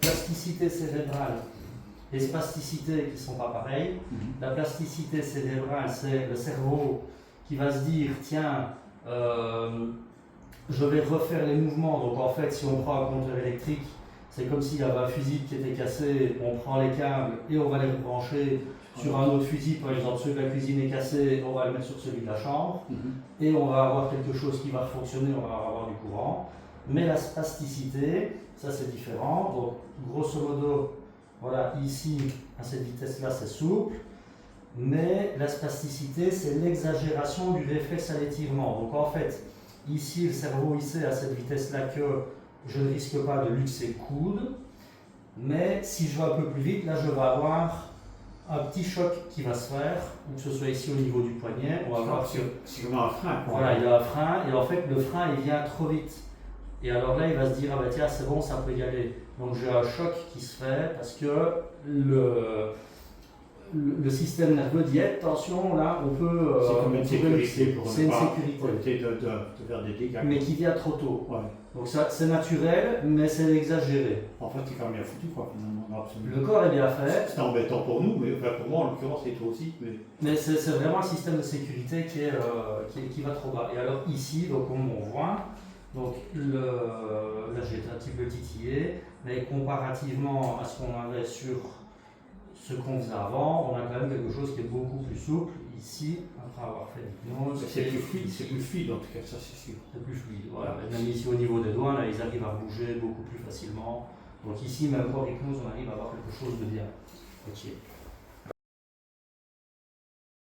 Plasticité cérébrale et spasticité qui ne sont pas pareilles. La plasticité cérébrale, c'est le cerveau qui va se dire tiens, je vais refaire les mouvements. Donc en fait, si on prend un compteur électrique, c'est comme s'il y avait un fusible qui était cassé, on prend les câbles et on va les rebrancher sur un autre fusible. Par exemple, celui de la cuisine est cassé, on va le mettre sur celui de la chambre et on va avoir quelque chose qui va fonctionner, on va avoir du courant. Mais la spasticité, ça c'est différent. Donc grosso modo, voilà, ici, à cette vitesse-là, c'est souple. Mais la spasticité, c'est l'exagération du réflexe à l'étirement. Donc en fait, ici, le cerveau, il sait à cette vitesse-là que je ne risque pas de luxer le coude. Mais si je vais un peu plus vite, là, je vais avoir un petit choc qui va se faire, que ce soit ici au niveau du poignet. On va voir c'est comme un frein. Voilà, il y a un frein, et en fait, le frein, il vient trop vite. Et alors là, il va se dire, ah bah tiens, c'est bon, ça peut y aller. Donc j'ai un choc qui se fait parce que le système nerveux dit, attention, là, on peut... c'est comme une sécurité pour c'est une sécurité. éviter de faire des dégâts. Mais qui vient trop tôt. Ouais. Donc ça, c'est naturel, mais c'est exagéré. En fait, c'est quand même bien foutu, quoi, finalement. Le corps est bien fait. C'est embêtant pour nous, mais enfin, pour moi, en l'occurrence, et toi aussi. Mais c'est vraiment le système de sécurité qui va trop bas. Et alors ici, donc comme on voit, donc là j'ai été un petit peu titillé, mais comparativement à ce qu'on avait sur ce qu'on faisait avant, on a quand même quelque chose qui est beaucoup plus souple ici, après avoir fait l'hypnose. C'est plus fluide en tout cas, ça c'est sûr. C'est plus fluide, voilà. Et même ici au niveau des doigts, là, ils arrivent à bouger beaucoup plus facilement. Donc ici, même pour l'hypnose, on arrive à avoir quelque chose de bien. Ok.